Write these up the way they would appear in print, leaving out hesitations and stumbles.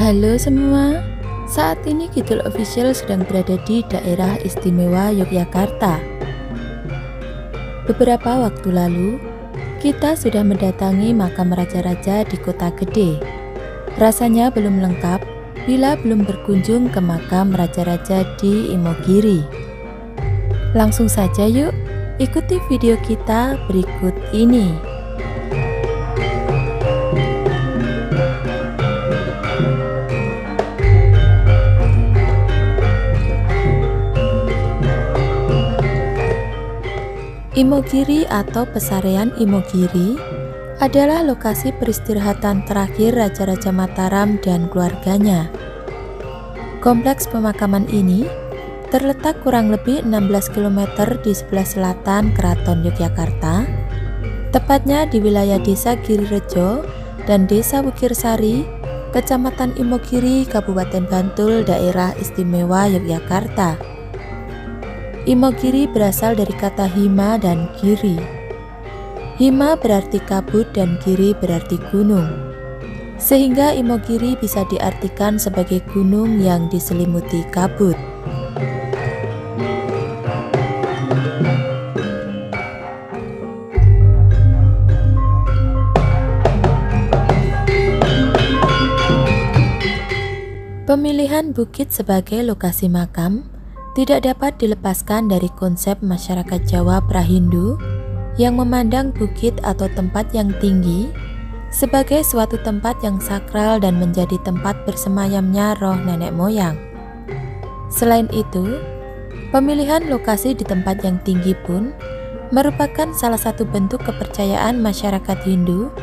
Halo semua, saat ini Kidul Official sedang berada di daerah istimewa Yogyakarta. Beberapa waktu lalu, kita sudah mendatangi makam raja-raja di kota gede. Rasanya belum lengkap bila belum berkunjung ke makam raja-raja di Imogiri. Langsung saja yuk, ikuti video kita berikut ini. Imogiri atau Pesarean Imogiri adalah lokasi peristirahatan terakhir Raja-Raja Mataram dan keluarganya. Kompleks pemakaman ini terletak kurang lebih 16 km di sebelah selatan Keraton Yogyakarta, tepatnya di wilayah Desa Girirejo dan Desa Wukirsari, Kecamatan Imogiri, Kabupaten Bantul, Daerah Istimewa Yogyakarta. Imogiri berasal dari kata hima dan giri. Hima berarti kabut dan giri berarti gunung. Sehingga Imogiri bisa diartikan sebagai gunung yang diselimuti kabut. Pemilihan bukit sebagai lokasi makam tidak dapat dilepaskan dari konsep masyarakat Jawa Prahindu yang memandang bukit atau tempat yang tinggi sebagai suatu tempat yang sakral dan menjadi tempat bersemayamnya roh nenek moyang. Selain itu, pemilihan lokasi di tempat yang tinggi pun merupakan salah satu bentuk kepercayaan masyarakat Hindu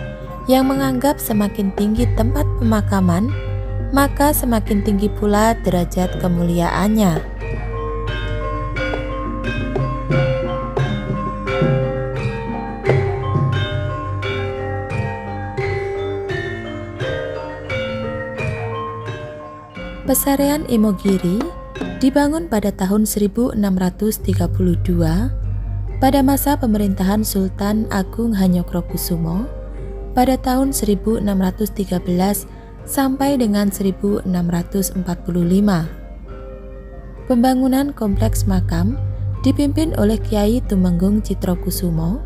yang menganggap semakin tinggi tempat pemakaman, maka semakin tinggi pula derajat kemuliaannya. Pesarean Imogiri dibangun pada tahun 1632 pada masa pemerintahan Sultan Agung Hanyokrokusumo pada tahun 1613 sampai dengan 1645. Pembangunan kompleks makam dipimpin oleh Kiai Tumenggung Citrokusumo.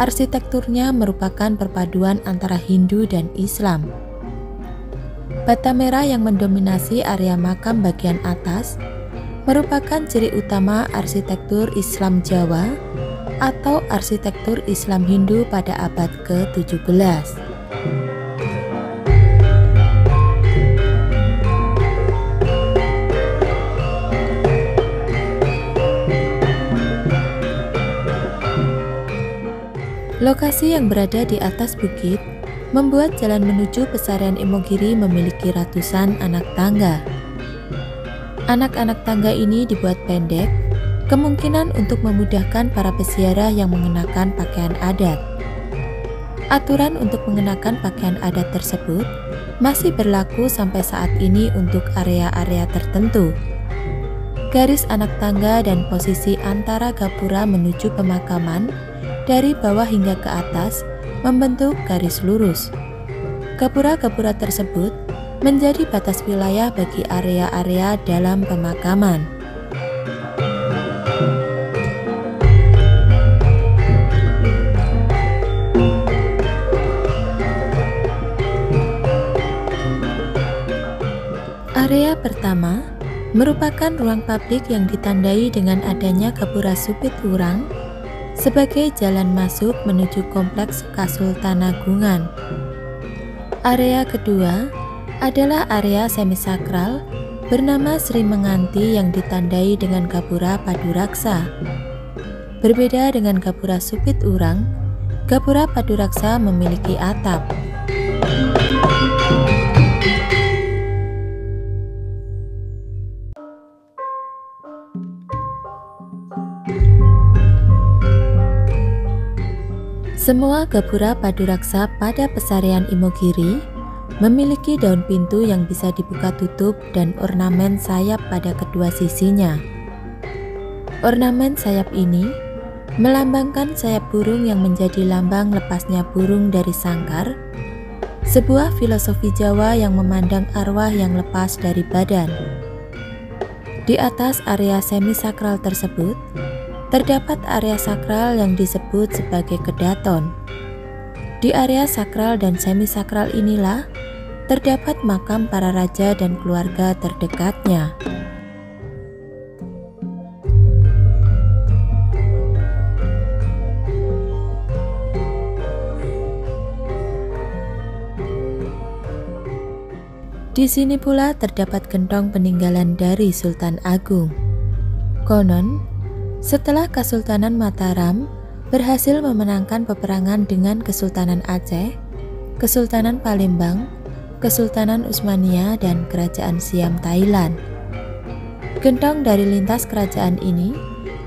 Arsitekturnya merupakan perpaduan antara Hindu dan Islam. Bata merah yang mendominasi area makam bagian atas merupakan ciri utama arsitektur Islam Jawa atau arsitektur Islam Hindu pada abad ke-17. Lokasi yang berada di atas bukit membuat jalan menuju Pesarean Imogiri memiliki ratusan anak tangga. Anak-anak tangga ini dibuat pendek, kemungkinan untuk memudahkan para peziarah yang mengenakan pakaian adat. Aturan untuk mengenakan pakaian adat tersebut masih berlaku sampai saat ini untuk area-area tertentu. Garis anak tangga dan posisi antara gapura menuju pemakaman dari bawah hingga ke atas membentuk garis lurus. Gapura-gapura tersebut menjadi batas wilayah bagi area-area dalam pemakaman. Area pertama merupakan ruang publik yang ditandai dengan adanya gapura Supit Urang sebagai jalan masuk menuju kompleks Kasultanagungan. Area kedua adalah area semisakral bernama Sri Menganti yang ditandai dengan gapura Paduraksa. Berbeda dengan gapura Supit Urang, gapura Paduraksa memiliki atap. Semua gapura Paduraksa pada Pesarean Imogiri memiliki daun pintu yang bisa dibuka tutup dan ornamen sayap pada kedua sisinya. Ornamen sayap ini melambangkan sayap burung yang menjadi lambang lepasnya burung dari sangkar, sebuah filosofi Jawa yang memandang arwah yang lepas dari badan. Di atas area semisakral tersebut, terdapat area sakral yang disebut sebagai kedaton. Di area sakral dan semisakral inilah terdapat makam para raja dan keluarga terdekatnya. Di sini pula terdapat gentong peninggalan dari Sultan Agung. Konon, setelah Kesultanan Mataram berhasil memenangkan peperangan dengan Kesultanan Aceh, Kesultanan Palembang, Kesultanan Utsmania, dan Kerajaan Siam Thailand. Gentong dari lintas kerajaan ini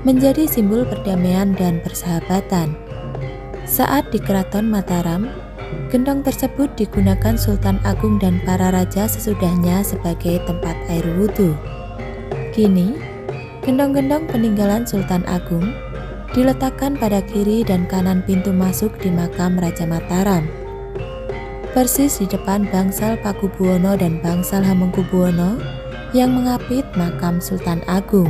menjadi simbol perdamaian dan persahabatan. Saat di Keraton Mataram, gentong tersebut digunakan Sultan Agung dan para raja sesudahnya sebagai tempat air wudhu. Kini, gentong-gentong peninggalan Sultan Agung diletakkan pada kiri dan kanan pintu masuk di makam Raja Mataram, persis di depan bangsal Pakubuwono dan bangsal Hamengkubuwono yang mengapit makam Sultan Agung.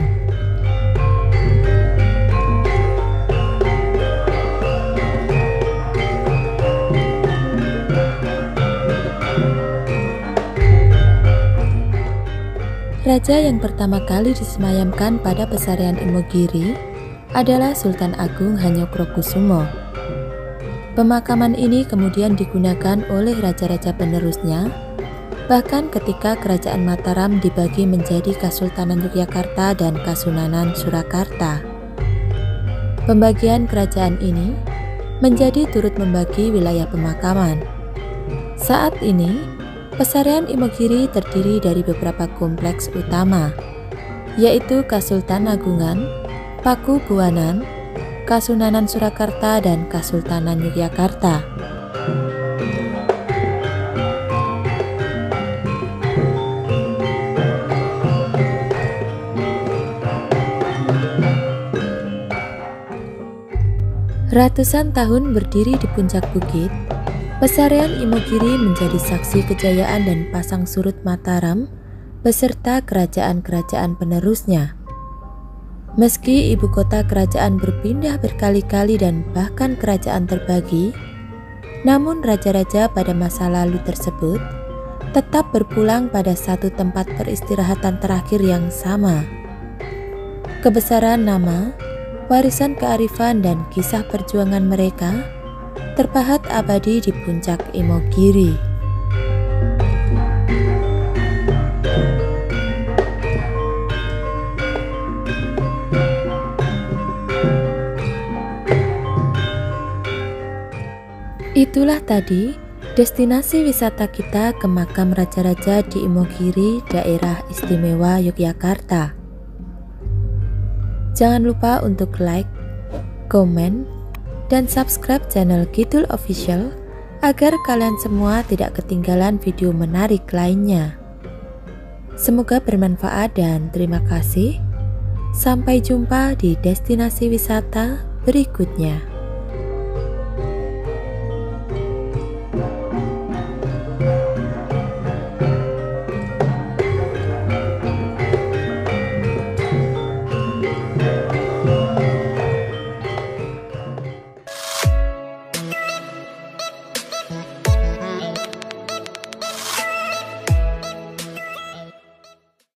Raja yang pertama kali disemayamkan pada Pesarian Imogiri adalah Sultan Agung Hanyokrokusumo. Pemakaman ini kemudian digunakan oleh raja-raja penerusnya, bahkan ketika Kerajaan Mataram dibagi menjadi Kasultanan Yogyakarta dan Kasunanan Surakarta. Pembagian kerajaan ini menjadi turut membagi wilayah pemakaman. Saat ini, Pesarian Imogiri terdiri dari beberapa kompleks utama, yaitu Kasultanagungan, Pakubuwanan, Kasunanan Surakarta, dan Kasultanan Yogyakarta. Ratusan tahun berdiri di puncak bukit, Pesarian Imogiri menjadi saksi kejayaan dan pasang surut Mataram beserta kerajaan-kerajaan penerusnya. Meski ibu kota kerajaan berpindah berkali-kali dan bahkan kerajaan terbagi, namun raja-raja pada masa lalu tersebut tetap berpulang pada satu tempat peristirahatan terakhir yang sama. Kebesaran nama, warisan kearifan, dan kisah perjuangan mereka terpahat abadi di puncak Imogiri. Itulah tadi destinasi wisata kita ke makam raja-raja di Imogiri, daerah istimewa Yogyakarta. Jangan lupa untuk like, komen, dan subscribe channel Kidul Official agar kalian semua tidak ketinggalan video menarik lainnya. Semoga bermanfaat dan terima kasih. Sampai jumpa di destinasi wisata berikutnya.